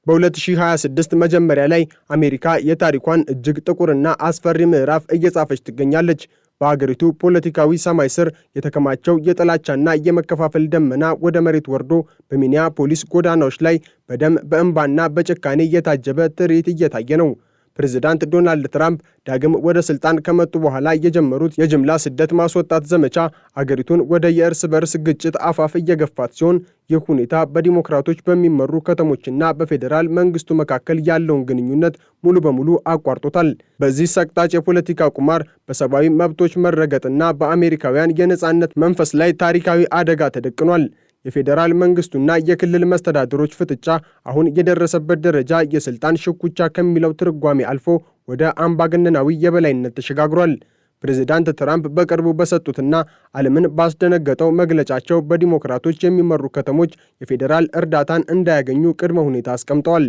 በ2026 መጀመሪያ ላይ አሜሪካ የታሪኳን እጅግ ጥቁርና አስፈሪ ምዕራፍ እየጻፈች ትገኛለች። በአገሪቱ ፖለቲካዊ ሰማይ ስር የተከማቸው የጥላቻና የመከፋፈል ደመና ወደ መሬት ወርዶ በሚኒያፖሊስ ጎዳናዎች ላይ በደም በእንባና በጭካኔ የታጀበ ትርኢት እየታየ ነው። ፕሬዝዳንት ዶናልድ ትራምፕ ዳግም ወደ ስልጣን ከመጡ በኋላ የጀመሩት የጅምላ ስደት ማስወጣት ዘመቻ አገሪቱን ወደ የእርስ በርስ ግጭት አፋፍ እየገፋት ሲሆን ይህ ሁኔታ በዲሞክራቶች በሚመሩ ከተሞችና በፌዴራል መንግስቱ መካከል ያለውን ግንኙነት ሙሉ በሙሉ አቋርጦታል። በዚህ ሰቅጣጭ የፖለቲካ ቁማር በሰብአዊ መብቶች መረገጥና በአሜሪካውያን የነጻነት መንፈስ ላይ ታሪካዊ አደጋ ተደቅኗል። የፌዴራል መንግስቱና የክልል መስተዳድሮች ፍጥጫ አሁን የደረሰበት ደረጃ የስልጣን ሽኩቻ ከሚለው ትርጓሜ አልፎ ወደ አምባገነናዊ የበላይነት ተሸጋግሯል። ፕሬዝዳንት ትራምፕ በቅርቡ በሰጡትና ዓለምን ባስደነገጠው መግለጫቸው በዲሞክራቶች የሚመሩ ከተሞች የፌዴራል እርዳታን እንዳያገኙ ቅድመ ሁኔታ አስቀምጠዋል።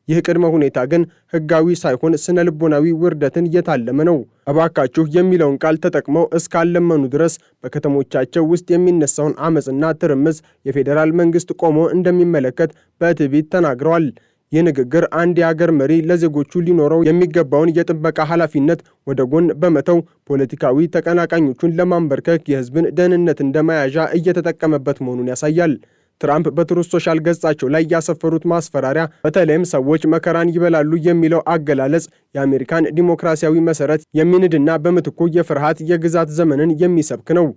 ይህ ቅድመ ሁኔታ ግን ሕጋዊ ሳይሆን ስነ ልቦናዊ ውርደትን የታለመ ነው። እባካችሁ የሚለውን ቃል ተጠቅመው እስካለመኑ ድረስ በከተሞቻቸው ውስጥ የሚነሳውን አመፅና ትርምስ የፌዴራል መንግስት ቆሞ እንደሚመለከት በትዕቢት ተናግረዋል። ይህ ንግግር አንድ የአገር መሪ ለዜጎቹ ሊኖረው የሚገባውን የጥበቃ ኃላፊነት ወደ ጎን በመተው ፖለቲካዊ ተቀናቃኞቹን ለማንበርከክ የሕዝብን ደህንነት እንደመያዣ እየተጠቀመበት መሆኑን ያሳያል። ትራምፕ በትሩዝ ሶሻል ገጻቸው ላይ ያሰፈሩት ማስፈራሪያ በተለይም ሰዎች መከራን ይበላሉ የሚለው አገላለጽ የአሜሪካን ዲሞክራሲያዊ መሰረት የሚንድና በምትኩ የፍርሃት የግዛት ዘመንን የሚሰብክ ነው።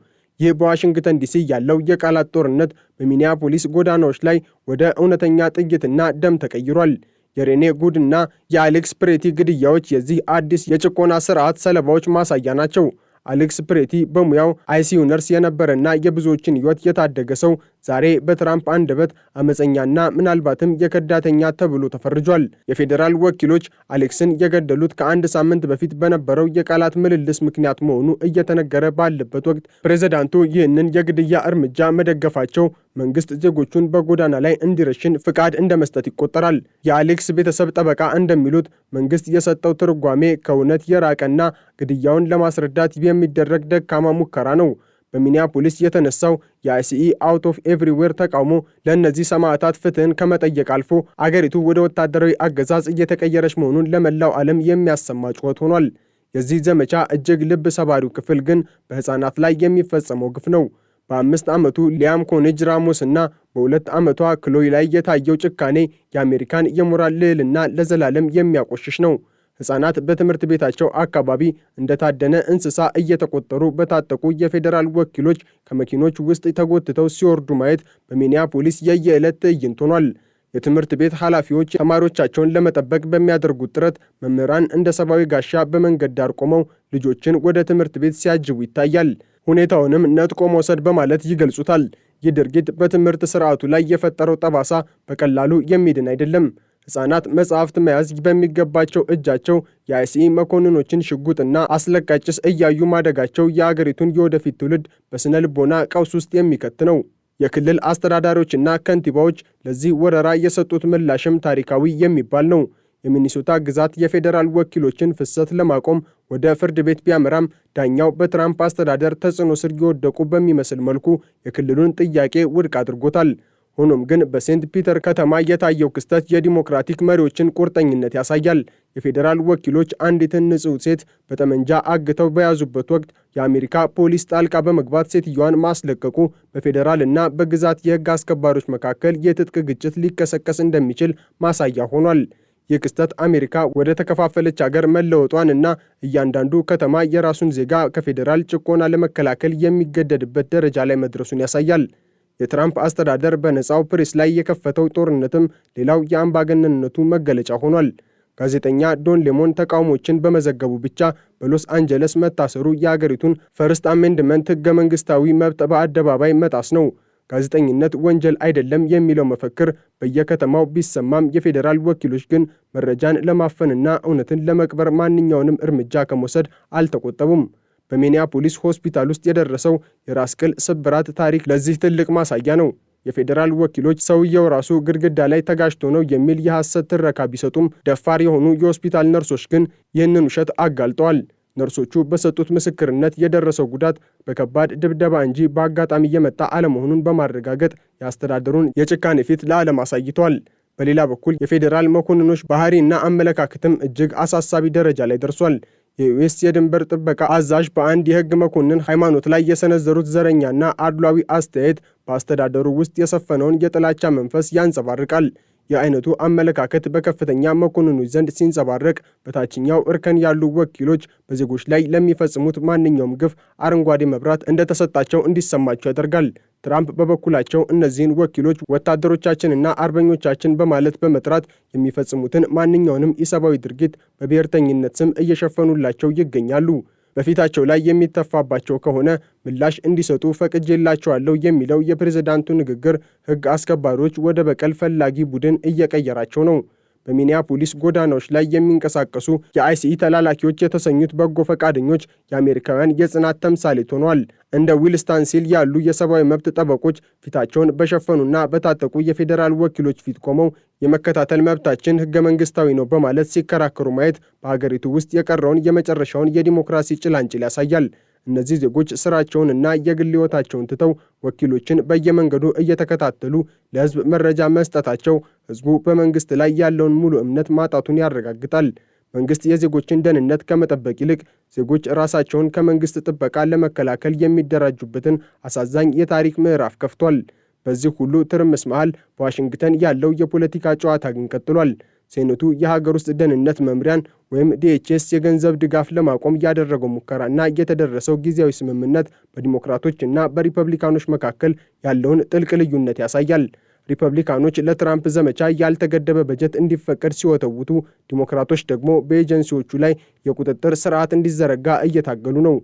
ይህ በዋሽንግተን ዲሲ ያለው የቃላት ጦርነት በሚኒያፖሊስ ጎዳናዎች ላይ ወደ እውነተኛ ጥይትና ደም ተቀይሯል። የሬኔ ጉድና የአሌክስ ፕሬቲ ግድያዎች የዚህ አዲስ የጭቆና ስርዓት ሰለባዎች ማሳያ ናቸው። አሌክስ ፕሬቲ በሙያው አይሲዩ ነርስ የነበረና የብዙዎችን ሕይወት የታደገ ሰው ዛሬ በትራምፕ አንደበት አመፀኛና ምናልባትም የከዳተኛ ተብሎ ተፈርጇል። የፌዴራል ወኪሎች አሌክስን የገደሉት ከአንድ ሳምንት በፊት በነበረው የቃላት ምልልስ ምክንያት መሆኑ እየተነገረ ባለበት ወቅት ፕሬዝዳንቱ ይህንን የግድያ እርምጃ መደገፋቸው መንግስት ዜጎቹን በጎዳና ላይ እንዲረሽን ፍቃድ እንደመስጠት ይቆጠራል። የአሌክስ ቤተሰብ ጠበቃ እንደሚሉት መንግስት የሰጠው ትርጓሜ ከእውነት የራቀና ግድያውን ለማስረዳት የሚደረግ ደካማ ሙከራ ነው። በሚኒያፖሊስ የተነሳው የአይሲኢ አውት ኦፍ ኤቭሪዌር ተቃውሞ ለእነዚህ ሰማዕታት ፍትህን ከመጠየቅ አልፎ አገሪቱ ወደ ወታደራዊ አገዛዝ እየተቀየረች መሆኑን ለመላው ዓለም የሚያሰማ ጩኸት ሆኗል። የዚህ ዘመቻ እጅግ ልብ ሰባሪው ክፍል ግን በሕፃናት ላይ የሚፈጸመው ግፍ ነው። በ5 ዓመቱ ሊያም ኮኔጅ ራሞስ እና በ2 ዓመቷ ክሎይ ላይ የታየው ጭካኔ የአሜሪካን የሞራል ልዕልና ለዘላለም የሚያቆሽሽ ነው። ሕፃናት በትምህርት ቤታቸው አካባቢ እንደታደነ እንስሳ እየተቆጠሩ በታጠቁ የፌዴራል ወኪሎች ከመኪኖች ውስጥ ተጎትተው ሲወርዱ ማየት በሚኒያፖሊስ የየዕለት ትዕይንት ሆኗል። የትምህርት ቤት ኃላፊዎች ተማሪዎቻቸውን ለመጠበቅ በሚያደርጉት ጥረት መምህራን እንደ ሰብአዊ ጋሻ በመንገድ ዳር ቆመው ልጆችን ወደ ትምህርት ቤት ሲያጅቡ ይታያል። ሁኔታውንም ነጥቆ መውሰድ በማለት ይገልጹታል። ይህ ድርጊት በትምህርት ስርዓቱ ላይ የፈጠረው ጠባሳ በቀላሉ የሚድን አይደለም። ሕፃናት መጽሐፍት መያዝ በሚገባቸው እጃቸው የአይሲኢ መኮንኖችን ሽጉጥና አስለቃሽ ጭስ እያዩ ማደጋቸው የአገሪቱን የወደፊት ትውልድ በስነ ልቦና ቀውስ ውስጥ የሚከት ነው። የክልል አስተዳዳሪዎችና ከንቲባዎች ለዚህ ወረራ የሰጡት ምላሽም ታሪካዊ የሚባል ነው። የሚኒሶታ ግዛት የፌዴራል ወኪሎችን ፍሰት ለማቆም ወደ ፍርድ ቤት ቢያመራም ዳኛው በትራምፕ አስተዳደር ተጽዕኖ ስር የወደቁ በሚመስል መልኩ የክልሉን ጥያቄ ውድቅ አድርጎታል። ሆኖም ግን በሴንት ፒተር ከተማ የታየው ክስተት የዲሞክራቲክ መሪዎችን ቁርጠኝነት ያሳያል። የፌዴራል ወኪሎች አንዲትን ንጹሕ ሴት በጠመንጃ አግተው በያዙበት ወቅት የአሜሪካ ፖሊስ ጣልቃ በመግባት ሴትዮዋን ማስለቀቁ በፌዴራልና በግዛት የሕግ አስከባሪዎች መካከል የትጥቅ ግጭት ሊቀሰቀስ እንደሚችል ማሳያ ሆኗል። ይህ ክስተት አሜሪካ ወደ ተከፋፈለች አገር መለወጧንና እያንዳንዱ ከተማ የራሱን ዜጋ ከፌዴራል ጭቆና ለመከላከል የሚገደድበት ደረጃ ላይ መድረሱን ያሳያል። የትራምፕ አስተዳደር በነፃው ፕሬስ ላይ የከፈተው ጦርነትም ሌላው የአምባገነንነቱ መገለጫ ሆኗል። ጋዜጠኛ ዶን ሌሞን ተቃውሞችን በመዘገቡ ብቻ በሎስ አንጀለስ መታሰሩ የአገሪቱን ፈርስት አሜንድመንት ሕገ መንግሥታዊ መብት በአደባባይ መጣስ ነው። ጋዜጠኝነት ወንጀል አይደለም የሚለው መፈክር በየከተማው ቢሰማም የፌዴራል ወኪሎች ግን መረጃን ለማፈንና እውነትን ለመቅበር ማንኛውንም እርምጃ ከመውሰድ አልተቆጠቡም። በሚኒያፖሊስ ሆስፒታል ውስጥ የደረሰው የራስ ቅል ስብራት ታሪክ ለዚህ ትልቅ ማሳያ ነው። የፌዴራል ወኪሎች ሰውየው ራሱ ግድግዳ ላይ ተጋጭቶ ነው የሚል የሐሰት ትረካ ቢሰጡም ደፋር የሆኑ የሆስፒታል ነርሶች ግን ይህንን ውሸት አጋልጠዋል። ነርሶቹ በሰጡት ምስክርነት የደረሰው ጉዳት በከባድ ድብደባ እንጂ በአጋጣሚ የመጣ አለመሆኑን በማረጋገጥ የአስተዳደሩን የጭካኔ ፊት ለዓለም አሳይተዋል። በሌላ በኩል የፌዴራል መኮንኖች ባህሪና አመለካከትም እጅግ አሳሳቢ ደረጃ ላይ ደርሷል። የዩኤስ የድንበር ጥበቃ አዛዥ በአንድ የሕግ መኮንን ሃይማኖት ላይ የሰነዘሩት ዘረኛና አድሏዊ አስተያየት በአስተዳደሩ ውስጥ የሰፈነውን የጥላቻ መንፈስ ያንጸባርቃል። የአይነቱ አመለካከት በከፍተኛ መኮንኖች ዘንድ ሲንጸባረቅ፣ በታችኛው እርከን ያሉ ወኪሎች በዜጎች ላይ ለሚፈጽሙት ማንኛውም ግፍ አረንጓዴ መብራት እንደተሰጣቸው እንዲሰማቸው ያደርጋል። ትራምፕ በበኩላቸው እነዚህን ወኪሎች ወታደሮቻችንና አርበኞቻችን በማለት በመጥራት የሚፈጽሙትን ማንኛውንም ኢሰብአዊ ድርጊት በብሔርተኝነት ስም እየሸፈኑላቸው ይገኛሉ። በፊታቸው ላይ የሚተፋባቸው ከሆነ ምላሽ እንዲሰጡ ፈቅጄላቸዋለሁ የሚለው የፕሬዝዳንቱ ንግግር ሕግ አስከባሪዎች ወደ በቀል ፈላጊ ቡድን እየቀየራቸው ነው። በሚኒያፖሊስ ጎዳናዎች ላይ የሚንቀሳቀሱ የአይሲኢ ተላላኪዎች የተሰኙት በጎ ፈቃደኞች የአሜሪካውያን የጽናት ተምሳሌት ሆነዋል። እንደ ዊል ስታንሲል ያሉ የሰብአዊ መብት ጠበቆች ፊታቸውን በሸፈኑና በታጠቁ የፌዴራል ወኪሎች ፊት ቆመው የመከታተል መብታችን ሕገ መንግስታዊ ነው በማለት ሲከራከሩ ማየት በሀገሪቱ ውስጥ የቀረውን የመጨረሻውን የዲሞክራሲ ጭላንጭል ያሳያል። እነዚህ ዜጎች ስራቸውንና የግል ሕይወታቸውን ትተው ወኪሎችን በየመንገዱ እየተከታተሉ ለሕዝብ መረጃ መስጠታቸው ሕዝቡ በመንግስት ላይ ያለውን ሙሉ እምነት ማጣቱን ያረጋግጣል። መንግስት የዜጎችን ደህንነት ከመጠበቅ ይልቅ ዜጎች ራሳቸውን ከመንግስት ጥበቃ ለመከላከል የሚደራጁበትን አሳዛኝ የታሪክ ምዕራፍ ከፍቷል። በዚህ ሁሉ ትርምስ መሃል በዋሽንግተን ያለው የፖለቲካ ጨዋታ ግን ቀጥሏል። ሴኔቱ የሀገር ውስጥ ደህንነት መምሪያን ወይም ዲኤችኤስ የገንዘብ ድጋፍ ለማቆም ያደረገው ሙከራና የተደረሰው ጊዜያዊ ስምምነት በዲሞክራቶች እና በሪፐብሊካኖች መካከል ያለውን ጥልቅ ልዩነት ያሳያል። ሪፐብሊካኖች ለትራምፕ ዘመቻ ያልተገደበ በጀት እንዲፈቀድ ሲወተውቱ፣ ዲሞክራቶች ደግሞ በኤጀንሲዎቹ ላይ የቁጥጥር ስርዓት እንዲዘረጋ እየታገሉ ነው።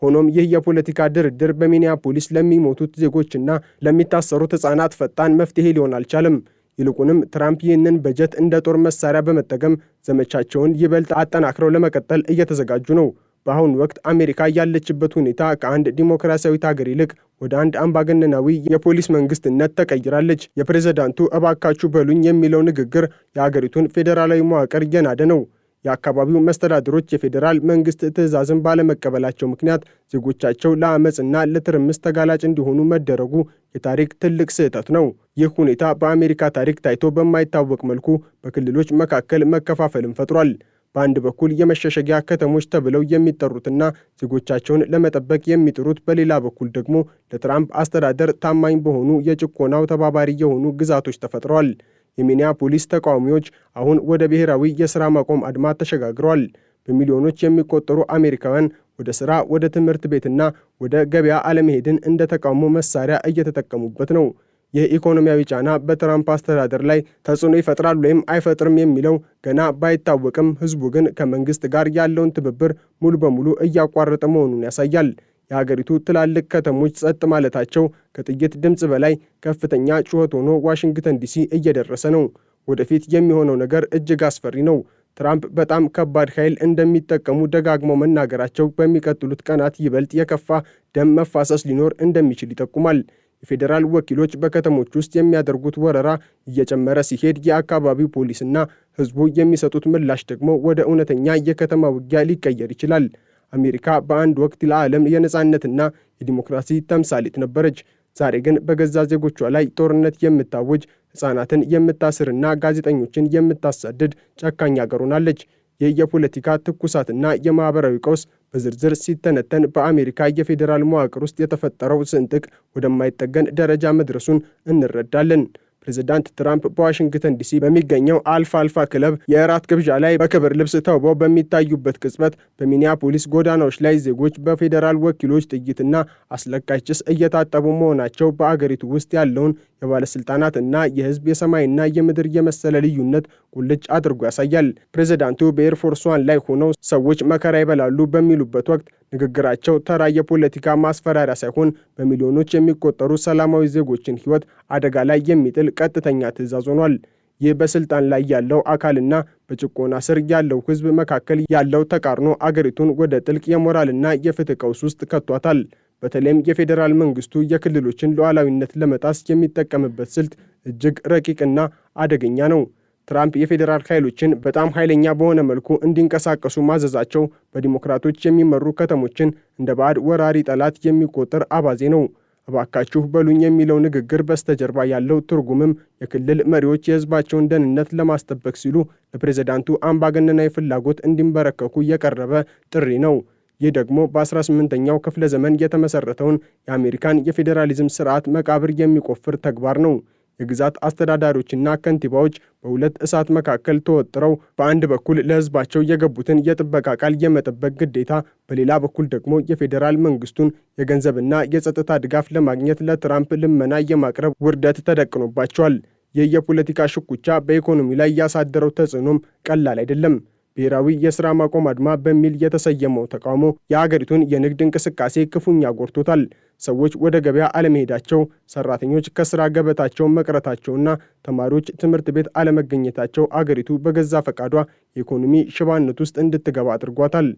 ሆኖም ይህ የፖለቲካ ድርድር በሚኒያፖሊስ ለሚሞቱት ዜጎችና ለሚታሰሩት ሕፃናት ፈጣን መፍትሄ ሊሆን አልቻለም። ይልቁንም ትራምፕ ይህንን በጀት እንደ ጦር መሳሪያ በመጠቀም ዘመቻቸውን ይበልጥ አጠናክረው ለመቀጠል እየተዘጋጁ ነው። በአሁኑ ወቅት አሜሪካ ያለችበት ሁኔታ ከአንድ ዲሞክራሲያዊት ሀገር ይልቅ ወደ አንድ አምባገነናዊ የፖሊስ መንግስትነት ተቀይራለች። የፕሬዝዳንቱ እባካችሁ በሉኝ የሚለው ንግግር የሀገሪቱን ፌዴራላዊ መዋቅር እየናደ ነው። የአካባቢው መስተዳድሮች የፌዴራል መንግስት ትዕዛዝን ባለመቀበላቸው ምክንያት ዜጎቻቸው ለአመፅና ለትርምስ ተጋላጭ እንዲሆኑ መደረጉ የታሪክ ትልቅ ስህተት ነው። ይህ ሁኔታ በአሜሪካ ታሪክ ታይቶ በማይታወቅ መልኩ በክልሎች መካከል መከፋፈልን ፈጥሯል። በአንድ በኩል የመሸሸጊያ ከተሞች ተብለው የሚጠሩትና ዜጎቻቸውን ለመጠበቅ የሚጥሩት፣ በሌላ በኩል ደግሞ ለትራምፕ አስተዳደር ታማኝ በሆኑ የጭቆናው ተባባሪ የሆኑ ግዛቶች ተፈጥረዋል። የሚኒያፖሊስ ተቃዋሚዎች አሁን ወደ ብሔራዊ የሥራ ማቆም አድማ ተሸጋግረዋል። በሚሊዮኖች የሚቆጠሩ አሜሪካውያን ወደ ሥራ፣ ወደ ትምህርት ቤትና ወደ ገበያ አለመሄድን እንደ ተቃውሞ መሳሪያ እየተጠቀሙበት ነው። የኢኮኖሚያዊ ጫና በትራምፕ አስተዳደር ላይ ተጽዕኖ ይፈጥራል ወይም አይፈጥርም የሚለው ገና ባይታወቅም፣ ሕዝቡ ግን ከመንግሥት ጋር ያለውን ትብብር ሙሉ በሙሉ እያቋረጠ መሆኑን ያሳያል። የሀገሪቱ ትላልቅ ከተሞች ጸጥ ማለታቸው ከጥይት ድምፅ በላይ ከፍተኛ ጩኸት ሆኖ ዋሽንግተን ዲሲ እየደረሰ ነው። ወደፊት የሚሆነው ነገር እጅግ አስፈሪ ነው። ትራምፕ በጣም ከባድ ኃይል እንደሚጠቀሙ ደጋግመው መናገራቸው በሚቀጥሉት ቀናት ይበልጥ የከፋ ደም መፋሰስ ሊኖር እንደሚችል ይጠቁማል። የፌዴራል ወኪሎች በከተሞች ውስጥ የሚያደርጉት ወረራ እየጨመረ ሲሄድ፣ የአካባቢው ፖሊስና ሕዝቡ የሚሰጡት ምላሽ ደግሞ ወደ እውነተኛ የከተማ ውጊያ ሊቀየር ይችላል። አሜሪካ በአንድ ወቅት ለዓለም የነጻነትና የዲሞክራሲ ተምሳሌት ነበረች። ዛሬ ግን በገዛ ዜጎቿ ላይ ጦርነት የምታውጅ፣ ሕፃናትን የምታስርና ጋዜጠኞችን የምታሳድድ ጨካኝ አገር ሆናለች። ይህ የፖለቲካ ትኩሳትና የማኅበራዊ ቀውስ በዝርዝር ሲተነተን በአሜሪካ የፌዴራል መዋቅር ውስጥ የተፈጠረው ስንጥቅ ወደማይጠገን ደረጃ መድረሱን እንረዳለን። ፕሬዝዳንት ትራምፕ በዋሽንግተን ዲሲ በሚገኘው አልፋ ክለብ የእራት ግብዣ ላይ በክብር ልብስ ተውበው በሚታዩበት ቅጽበት በሚኒያፖሊስ ጎዳናዎች ላይ ዜጎች በፌዴራል ወኪሎች ጥይትና አስለቃሽ ጭስ እየታጠቡ መሆናቸው በአገሪቱ ውስጥ ያለውን የባለስልጣናት እና የሕዝብ የሰማይና የምድር የመሰለ ልዩነት ቁልጭ አድርጎ ያሳያል። ፕሬዝዳንቱ በኤርፎርስ ዋን ላይ ሆነው ሰዎች መከራ ይበላሉ በሚሉበት ወቅት ንግግራቸው ተራ የፖለቲካ ማስፈራሪያ ሳይሆን በሚሊዮኖች የሚቆጠሩ ሰላማዊ ዜጎችን ሕይወት አደጋ ላይ የሚጥል ቀጥተኛ ትዕዛዝ ሆኗል። ይህ በስልጣን ላይ ያለው አካልና በጭቆና ስር ያለው ሕዝብ መካከል ያለው ተቃርኖ አገሪቱን ወደ ጥልቅ የሞራልና የፍትህ ቀውስ ውስጥ ከቷታል። በተለይም የፌዴራል መንግስቱ የክልሎችን ሉዓላዊነት ለመጣስ የሚጠቀምበት ስልት እጅግ ረቂቅና አደገኛ ነው። ትራምፕ የፌዴራል ኃይሎችን በጣም ኃይለኛ በሆነ መልኩ እንዲንቀሳቀሱ ማዘዛቸው በዲሞክራቶች የሚመሩ ከተሞችን እንደ ባዕድ ወራሪ ጠላት የሚቆጠር አባዜ ነው። እባካችሁ በሉኝ የሚለው ንግግር በስተጀርባ ያለው ትርጉምም የክልል መሪዎች የህዝባቸውን ደህንነት ለማስጠበቅ ሲሉ ለፕሬዝዳንቱ አምባገነናዊ ፍላጎት እንዲንበረከኩ የቀረበ ጥሪ ነው። ይህ ደግሞ በ18ኛው ክፍለ ዘመን የተመሰረተውን የአሜሪካን የፌዴራሊዝም ስርዓት መቃብር የሚቆፍር ተግባር ነው። የግዛት አስተዳዳሪዎችና ከንቲባዎች በሁለት እሳት መካከል ተወጥረው በአንድ በኩል ለህዝባቸው የገቡትን የጥበቃ ቃል የመጠበቅ ግዴታ፣ በሌላ በኩል ደግሞ የፌዴራል መንግስቱን የገንዘብና የጸጥታ ድጋፍ ለማግኘት ለትራምፕ ልመና የማቅረብ ውርደት ተደቅኖባቸዋል። ይህ የፖለቲካ ሽኩቻ በኢኮኖሚ ላይ ያሳደረው ተጽዕኖም ቀላል አይደለም። ብሔራዊ የሥራ ማቆም አድማ በሚል የተሰየመው ተቃውሞ የአገሪቱን የንግድ እንቅስቃሴ ክፉኛ ጎድቶታል። ሰዎች ወደ ገበያ አለመሄዳቸው፣ ሰራተኞች ከሥራ ገበታቸው መቅረታቸውና ተማሪዎች ትምህርት ቤት አለመገኘታቸው አገሪቱ በገዛ ፈቃዷ የኢኮኖሚ ሽባነት ውስጥ እንድትገባ አድርጓታል።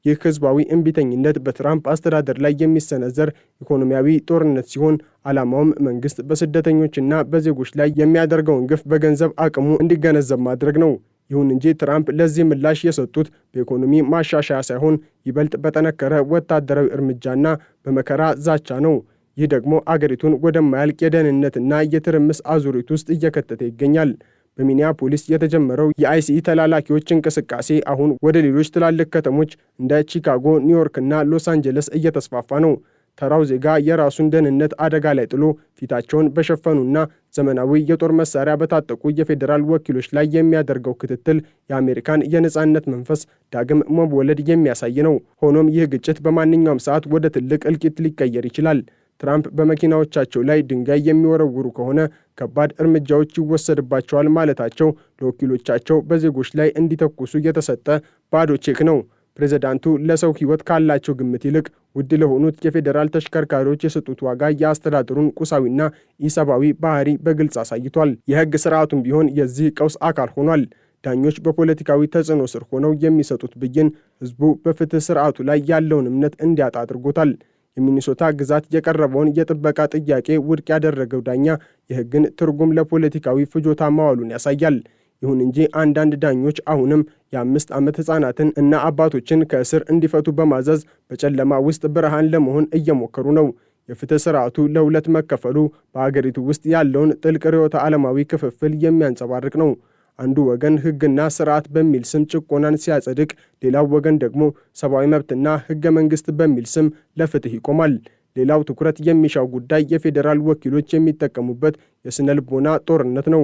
ይህ ህዝባዊ እምቢተኝነት በትራምፕ አስተዳደር ላይ የሚሰነዘር ኢኮኖሚያዊ ጦርነት ሲሆን ዓላማውም መንግስት በስደተኞችና በዜጎች ላይ የሚያደርገውን ግፍ በገንዘብ አቅሙ እንዲገነዘብ ማድረግ ነው። ይሁን እንጂ ትራምፕ ለዚህ ምላሽ የሰጡት በኢኮኖሚ ማሻሻያ ሳይሆን ይበልጥ በጠነከረ ወታደራዊ እርምጃና በመከራ ዛቻ ነው። ይህ ደግሞ አገሪቱን ወደማያልቅ የደህንነትና የትርምስ አዙሪት ውስጥ እየከተተ ይገኛል። በሚኒያፖሊስ የተጀመረው የአይሲኢ ተላላኪዎች እንቅስቃሴ አሁን ወደ ሌሎች ትላልቅ ከተሞች እንደ ቺካጎ፣ ኒውዮርክና ሎስ አንጀለስ እየተስፋፋ ነው። ተራው ዜጋ የራሱን ደህንነት አደጋ ላይ ጥሎ ፊታቸውን በሸፈኑና ዘመናዊ የጦር መሳሪያ በታጠቁ የፌዴራል ወኪሎች ላይ የሚያደርገው ክትትል የአሜሪካን የነጻነት መንፈስ ዳግም መወለድ የሚያሳይ ነው። ሆኖም ይህ ግጭት በማንኛውም ሰዓት ወደ ትልቅ እልቂት ሊቀየር ይችላል። ትራምፕ በመኪናዎቻቸው ላይ ድንጋይ የሚወረውሩ ከሆነ ከባድ እርምጃዎች ይወሰድባቸዋል ማለታቸው ለወኪሎቻቸው በዜጎች ላይ እንዲተኩሱ የተሰጠ ባዶ ቼክ ነው። ፕሬዝዳንቱ ለሰው ሕይወት ካላቸው ግምት ይልቅ ውድ ለሆኑት የፌዴራል ተሽከርካሪዎች የሰጡት ዋጋ የአስተዳደሩን ቁሳዊና ኢሰብአዊ ባህሪ በግልጽ አሳይቷል። የሕግ ስርዓቱም ቢሆን የዚህ ቀውስ አካል ሆኗል። ዳኞች በፖለቲካዊ ተጽዕኖ ስር ሆነው የሚሰጡት ብይን ሕዝቡ በፍትህ ስርዓቱ ላይ ያለውን እምነት እንዲያጣ አድርጎታል። የሚኒሶታ ግዛት የቀረበውን የጥበቃ ጥያቄ ውድቅ ያደረገው ዳኛ የሕግን ትርጉም ለፖለቲካዊ ፍጆታ ማዋሉን ያሳያል። ይሁን እንጂ አንዳንድ ዳኞች አሁንም የ5 ዓመት ሕፃናትን እና አባቶችን ከእስር እንዲፈቱ በማዘዝ በጨለማ ውስጥ ብርሃን ለመሆን እየሞከሩ ነው። የፍትህ ስርዓቱ ለሁለት መከፈሉ በአገሪቱ ውስጥ ያለውን ጥልቅ ርዕዮተ ዓለማዊ ክፍፍል የሚያንጸባርቅ ነው። አንዱ ወገን ሕግና ስርዓት በሚል ስም ጭቆናን ሲያጸድቅ፣ ሌላው ወገን ደግሞ ሰብአዊ መብትና ሕገ መንግሥት በሚል ስም ለፍትህ ይቆማል። ሌላው ትኩረት የሚሻው ጉዳይ የፌዴራል ወኪሎች የሚጠቀሙበት የስነ ልቦና ጦርነት ነው።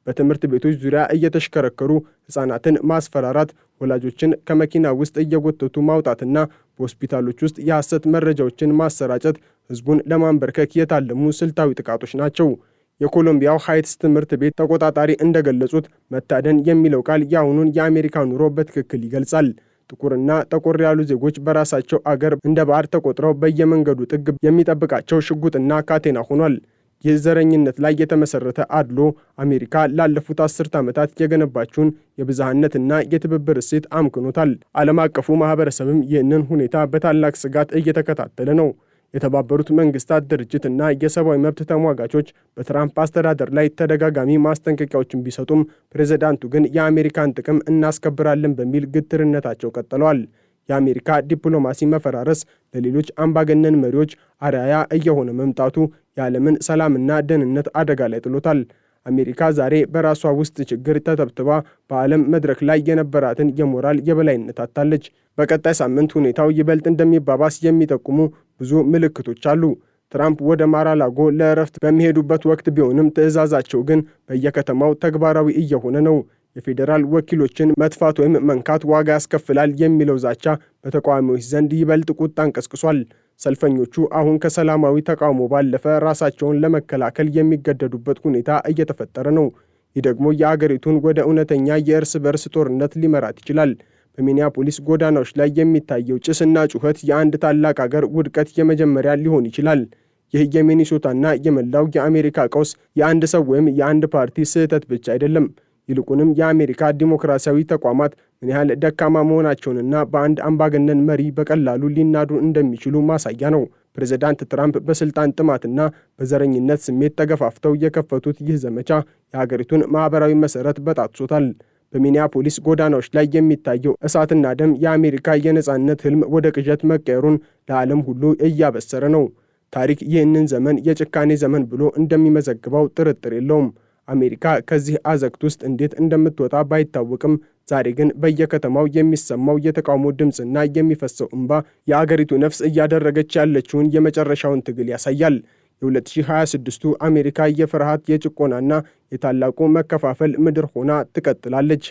በትምህርት ቤቶች ዙሪያ እየተሽከረከሩ ሕፃናትን ማስፈራራት፣ ወላጆችን ከመኪና ውስጥ እየጎተቱ ማውጣትና በሆስፒታሎች ውስጥ የሐሰት መረጃዎችን ማሰራጨት ሕዝቡን ለማንበርከክ የታለሙ ስልታዊ ጥቃቶች ናቸው። የኮሎምቢያው ሃይትስ ትምህርት ቤት ተቆጣጣሪ እንደገለጹት መታደን የሚለው ቃል የአሁኑን የአሜሪካ ኑሮ በትክክል ይገልጻል። ጥቁርና ጠቆር ያሉ ዜጎች በራሳቸው አገር እንደ ባዕድ ተቆጥረው በየመንገዱ ጥግ የሚጠብቃቸው ሽጉጥና ካቴና ሆኗል። ይህ ዘረኝነት ላይ የተመሰረተ አድሎ አሜሪካ ላለፉት 10 ዓመታት የገነባችውን የብዝሃነትና የትብብር እሴት አምክኖታል። ዓለም አቀፉ ማህበረሰብም ይህንን ሁኔታ በታላቅ ስጋት እየተከታተለ ነው። የተባበሩት መንግስታት ድርጅትና የሰብአዊ መብት ተሟጋቾች በትራምፕ አስተዳደር ላይ ተደጋጋሚ ማስጠንቀቂያዎችን ቢሰጡም ፕሬዝዳንቱ ግን የአሜሪካን ጥቅም እናስከብራለን በሚል ግትርነታቸው ቀጥለዋል። የአሜሪካ ዲፕሎማሲ መፈራረስ ለሌሎች አምባገነን መሪዎች አርአያ እየሆነ መምጣቱ የዓለምን ሰላምና ደህንነት አደጋ ላይ ጥሎታል። አሜሪካ ዛሬ በራሷ ውስጥ ችግር ተተብትባ በዓለም መድረክ ላይ የነበራትን የሞራል የበላይነት አጥታለች። በቀጣይ ሳምንት ሁኔታው ይበልጥ እንደሚባባስ የሚጠቁሙ ብዙ ምልክቶች አሉ። ትራምፕ ወደ ማራላጎ ለእረፍት በሚሄዱበት ወቅት ቢሆንም ትዕዛዛቸው ግን በየከተማው ተግባራዊ እየሆነ ነው። የፌዴራል ወኪሎችን መጥፋት ወይም መንካት ዋጋ ያስከፍላል የሚለው ዛቻ በተቃዋሚዎች ዘንድ ይበልጥ ቁጣን ቀስቅሷል። ሰልፈኞቹ አሁን ከሰላማዊ ተቃውሞ ባለፈ ራሳቸውን ለመከላከል የሚገደዱበት ሁኔታ እየተፈጠረ ነው። ይህ ደግሞ የአገሪቱን ወደ እውነተኛ የእርስ በርስ ጦርነት ሊመራት ይችላል። በሚኒያፖሊስ ጎዳናዎች ላይ የሚታየው ጭስና ጩኸት የአንድ ታላቅ አገር ውድቀት የመጀመሪያ ሊሆን ይችላል። ይህ የሚኒሶታና የመላው የአሜሪካ ቀውስ የአንድ ሰው ወይም የአንድ ፓርቲ ስህተት ብቻ አይደለም። ይልቁንም የአሜሪካ ዲሞክራሲያዊ ተቋማት ምን ያህል ደካማ መሆናቸውንና በአንድ አምባገነን መሪ በቀላሉ ሊናዱ እንደሚችሉ ማሳያ ነው። ፕሬዝዳንት ትራምፕ በስልጣን ጥማትና በዘረኝነት ስሜት ተገፋፍተው የከፈቱት ይህ ዘመቻ የሀገሪቱን ማኅበራዊ መሠረት በጣጥሶታል። በሚኒያፖሊስ ጎዳናዎች ላይ የሚታየው እሳትና ደም የአሜሪካ የነጻነት ህልም ወደ ቅዠት መቀየሩን ለዓለም ሁሉ እያበሰረ ነው። ታሪክ ይህንን ዘመን የጭካኔ ዘመን ብሎ እንደሚመዘግበው ጥርጥር የለውም። አሜሪካ ከዚህ አዘቅት ውስጥ እንዴት እንደምትወጣ ባይታወቅም ዛሬ ግን በየከተማው የሚሰማው የተቃውሞ ድምፅና የሚፈሰው እንባ የአገሪቱ ነፍስ እያደረገች ያለችውን የመጨረሻውን ትግል ያሳያል። የ2026ቱ አሜሪካ የፍርሃት የጭቆናና የታላቁ መከፋፈል ምድር ሆና ትቀጥላለች።